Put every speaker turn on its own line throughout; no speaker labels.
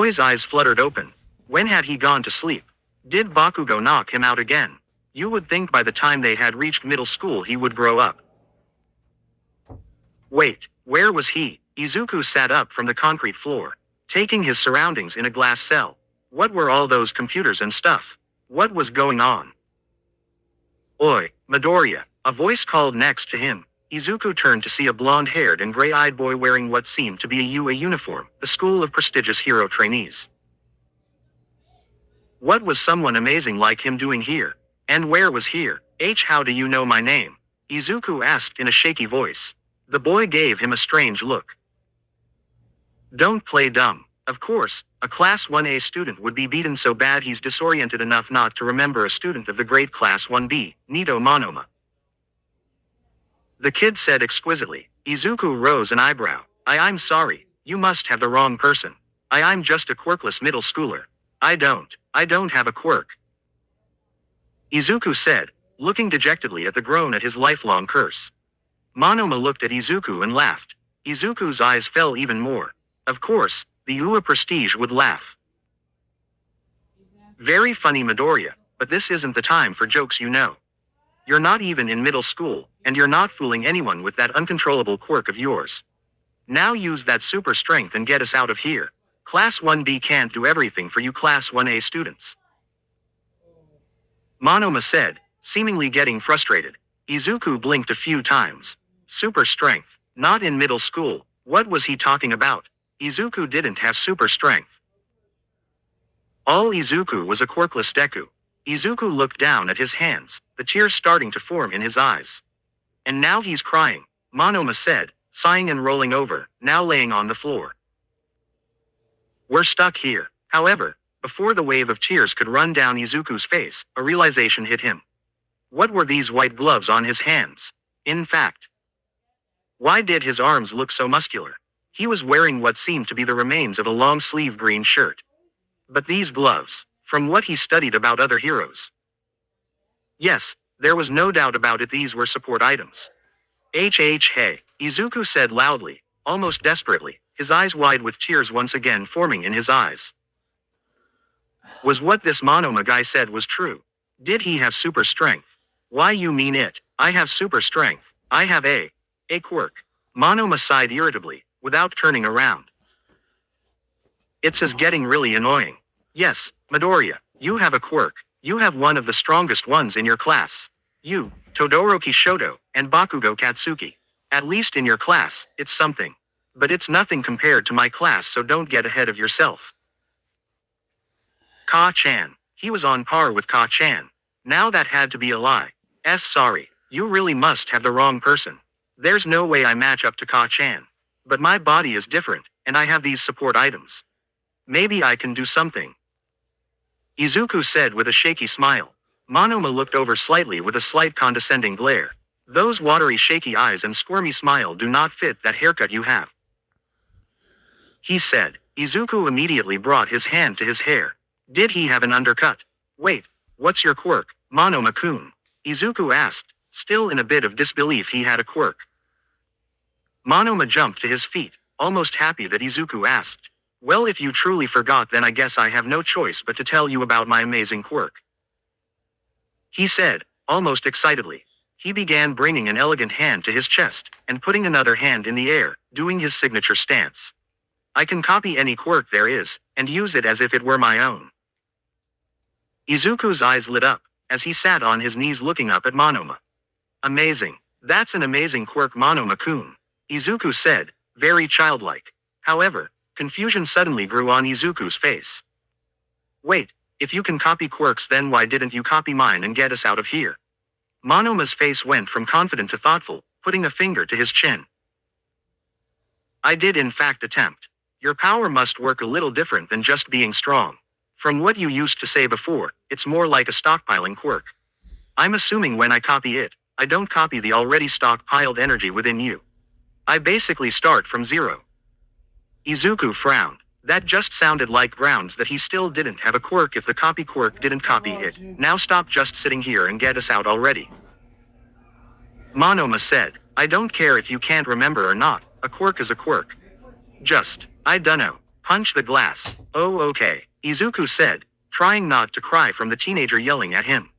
boy's eyes fluttered open. When had he gone to sleep? Did Bakugo knock him out again? You would think by the time they had reached middle school he would grow up. Wait, where was he? Izuku sat up from the concrete floor, taking his surroundings in a glass cell. What were all those computers and stuff? What was going on? Oi, Midoriya, a voice called next to him. Izuku turned to see a blonde-haired and gray-eyed boy wearing what seemed to be a UA uniform, the school of prestigious hero trainees. What was someone amazing like him doing here? And where was here? How do you know my name? Izuku asked in a shaky voice. The boy gave him a strange look. Don't play dumb. Of course, a Class 1A student would be beaten so bad he's disoriented enough not to remember a student of the grade Class 1B, Nito Monoma. The kid said exquisitely. Izuku rose an eyebrow. I'm sorry, you must have the wrong person. I'm just a quirkless middle schooler. I don't have a quirk. Izuku said, looking dejectedly at the groan at his lifelong curse. Monoma looked at Izuku and laughed. Izuku's eyes fell even more. Of course, the UA prestige would laugh. Very funny, Midoriya, but this isn't the time for jokes, you know. You're not even in middle school, and you're not fooling anyone with that uncontrollable quirk of yours. Now use that super strength and get us out of here. Class 1B can't do everything for you Class 1A students. Monoma said, seemingly getting frustrated. Izuku blinked a few times. Super strength. Not in middle school. What was he talking about? Izuku didn't have super strength. All Izuku was a quirkless Deku. Izuku looked down at his hands, the tears starting to form in his eyes. And now he's crying, Monoma said, sighing and rolling over, now laying on the floor. We're stuck here. However, before the wave of tears could run down Izuku's face, a realization hit him. What were these white gloves on his hands? In fact, why did his arms look so muscular? He was wearing what seemed to be the remains of a long-sleeve green shirt. But these gloves, from what he studied about other heroes. Yes, there was no doubt about it, these were support items. Hey, Izuku said loudly, almost desperately, his eyes wide with tears once again forming in his eyes. Was what this Monoma guy said was true? Did he have super strength? Why you mean it? I have super strength. I have a quirk. Monoma sighed irritably, without turning around. It's getting really annoying. Yes, Midoriya, you have a quirk. You have one of the strongest ones in your class. You, Todoroki Shoto, and Bakugo Katsuki. At least in your class, it's something. But it's nothing compared to my class, so don't get ahead of yourself. Ka-chan. He was on par with Ka-chan. Now that had to be a lie. Sorry, you really must have the wrong person. There's no way I match up to Ka-chan. But my body is different, and I have these support items. Maybe I can do something. Izuku said with a shaky smile. Monoma looked over slightly with a slight condescending glare. Those watery shaky eyes and squirmy smile do not fit that haircut you have. He said. Izuku immediately brought his hand to his hair. Did he have an undercut? Wait, what's your quirk, Monoma-kun? Izuku asked, still in a bit of disbelief he had a quirk. Monoma jumped to his feet, almost happy that Izuku asked. Well, if you truly forgot, then I guess I have no choice but to tell you about my amazing quirk. He said, almost excitedly. He began bringing an elegant hand to his chest, and putting another hand in the air, doing his signature stance. I can copy any quirk there is, and use it as if it were my own. Izuku's eyes lit up, as he sat on his knees looking up at Monoma. Amazing. That's an amazing quirk, Monoma-kun. Izuku said, very childlike. However, confusion suddenly grew on Izuku's face. Wait, if you can copy quirks, then why didn't you copy mine and get us out of here? Monoma's face went from confident to thoughtful, putting a finger to his chin. I did in fact attempt. Your power must work a little different than just being strong. From what you used to say before, it's more like a stockpiling quirk. I'm assuming when I copy it, I don't copy the already stockpiled energy within you. I basically start from zero. Izuku frowned. That just sounded like grounds that he still didn't have a quirk if the copy quirk didn't copy it. Now stop just sitting here and get us out already. Monoma said, I don't care if you can't remember or not, a quirk is a quirk. Just, I dunno. Punch the glass. Oh, okay, Izuku said, trying not to cry from the teenager yelling at him.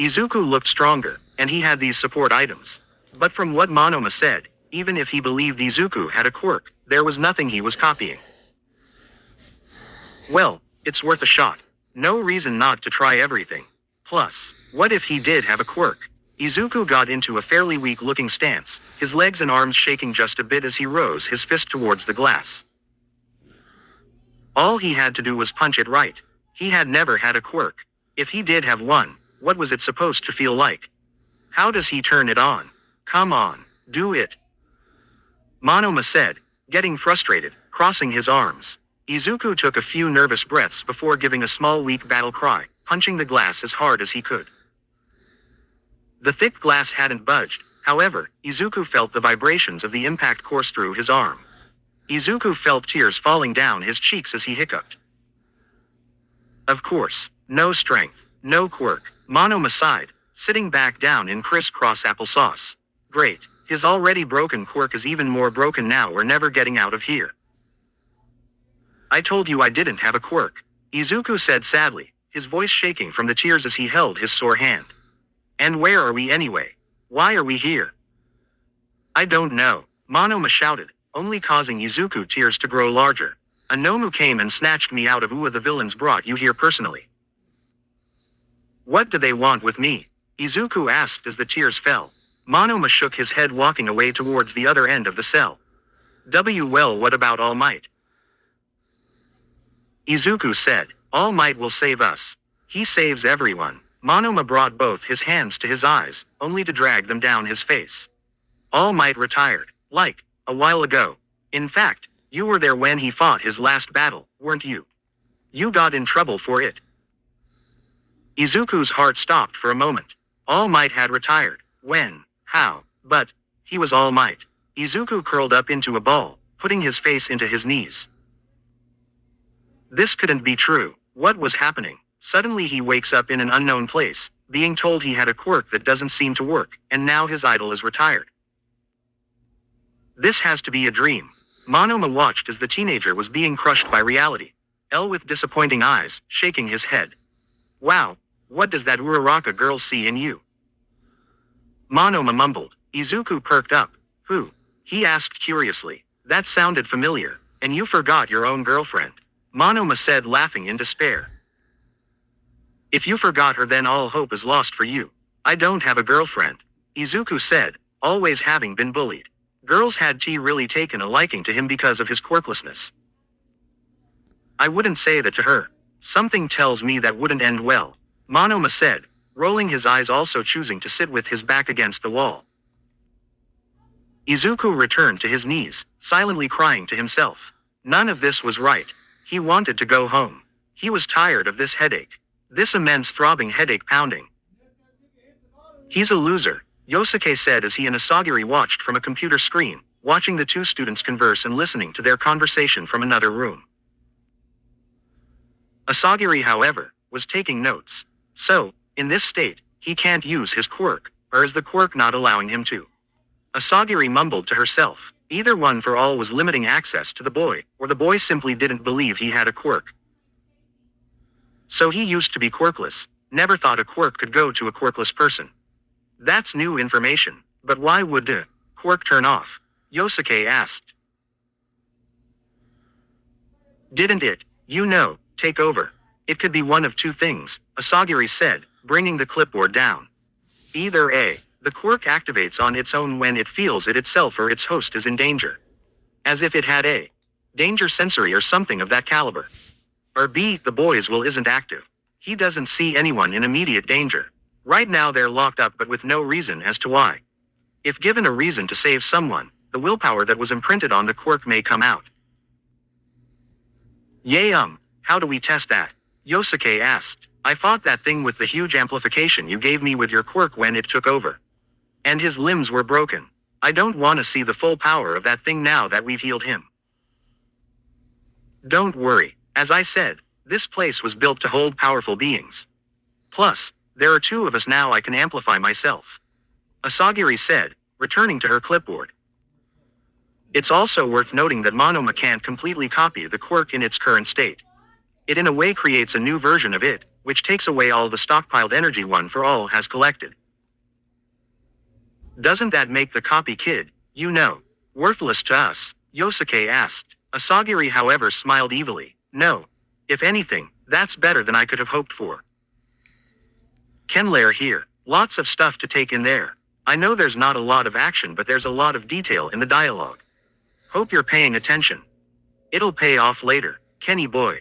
Izuku looked stronger, and he had these support items. But from what Monoma said, even if he believed Izuku had a quirk, there was nothing he was copying. Well, it's worth a shot. No reason not to try everything. Plus, what if he did have a quirk? Izuku got into a fairly weak-looking stance, his legs and arms shaking just a bit as he rose his fist towards the glass. All he had to do was punch it right. He had never had a quirk. If he did have one, what was it supposed to feel like? How does he turn it on? Come on, do it. Monoma said, getting frustrated, crossing his arms. Izuku took a few nervous breaths before giving a small weak battle cry, punching the glass as hard as he could. The thick glass hadn't budged, however, Izuku felt the vibrations of the impact course through his arm. Izuku felt tears falling down his cheeks as he hiccuped. Of course, no strength, no quirk, Monoma sighed, sitting back down in crisscross applesauce. Great, his already broken quirk is even more broken now. We're never getting out of here. I told you I didn't have a quirk, Izuku said sadly, his voice shaking from the tears as he held his sore hand. And where are we anyway? Why are we here? I don't know, Monoma shouted, only causing Izuku tears to grow larger. A Nomu came and snatched me out of Ua. The villains brought you here personally. What do they want with me? Izuku asked as the tears fell. Monoma shook his head, walking away towards the other end of the cell. Well, what about All Might? Izuku said, All Might will save us. He saves everyone. Monoma brought both his hands to his eyes, only to drag them down his face. All Might retired, like, a while ago. In fact, you were there when he fought his last battle, weren't you? You got in trouble for it. Izuku's heart stopped for a moment. All Might had retired. When? How? But he was All Might. Izuku curled up into a ball, putting his face into his knees. This couldn't be true. What was happening? Suddenly he wakes up in an unknown place, being told he had a quirk that doesn't seem to work, and now his idol is retired. This has to be a dream. Monoma watched as the teenager was being crushed by reality. L with disappointing eyes, shaking his head. Wow, what does that Uraraka girl see in you? Monoma mumbled. Izuku perked up. Who? He asked curiously. That sounded familiar, and you forgot your own girlfriend. Monoma said, laughing in despair. If you forgot her, then all hope is lost for you. I don't have a girlfriend, Izuku said, always having been bullied. Girls had really taken a liking to him because of his quirklessness. I wouldn't say that to her. Something tells me that wouldn't end well, Monoma said, rolling his eyes, also choosing to sit with his back against the wall. Izuku returned to his knees, silently crying to himself. None of this was right. He wanted to go home. He was tired of this headache. This immense throbbing headache pounding. He's a loser, Yosuke said as he and Asagiri watched from a computer screen, watching the two students converse and listening to their conversation from another room. Asagiri, however, was taking notes. So, in this state, he can't use his quirk, or is the quirk not allowing him to? Asagiri mumbled to herself. Either One for All was limiting access to the boy, or the boy simply didn't believe he had a quirk. So he used to be quirkless, never thought a quirk could go to a quirkless person. That's new information, but why would the quirk turn off? Yosuke asked. Didn't it, take over? It could be one of two things, Asagiri said, bringing the clipboard down. Either A, the quirk activates on its own when it feels it itself or its host is in danger. As if it had a danger sensory or something of that caliber. Or B, the boy's will isn't active. He doesn't see anyone in immediate danger. Right now they're locked up but with no reason as to why. If given a reason to save someone, the willpower that was imprinted on the quirk may come out. How do we test that? Yosuke asked. I fought that thing with the huge amplification you gave me with your quirk when it took over. And his limbs were broken. I don't want to see the full power of that thing now that we've healed him. Don't worry. As I said, this place was built to hold powerful beings. Plus, there are two of us now. I can amplify myself. Asagiri said, returning to her clipboard. It's also worth noting that Monoma can't completely copy the quirk in its current state. It in a way creates a new version of it, which takes away all the stockpiled energy One for All has collected. Doesn't that make the copy kid, worthless to us? Yosuke asked. Asagiri, however, smiled evilly. No. If anything, that's better than I could have hoped for. Kenlair here. Lots of stuff to take in there. I know there's not a lot of action, but there's a lot of detail in the dialogue. Hope you're paying attention. It'll pay off later, Kenny boy.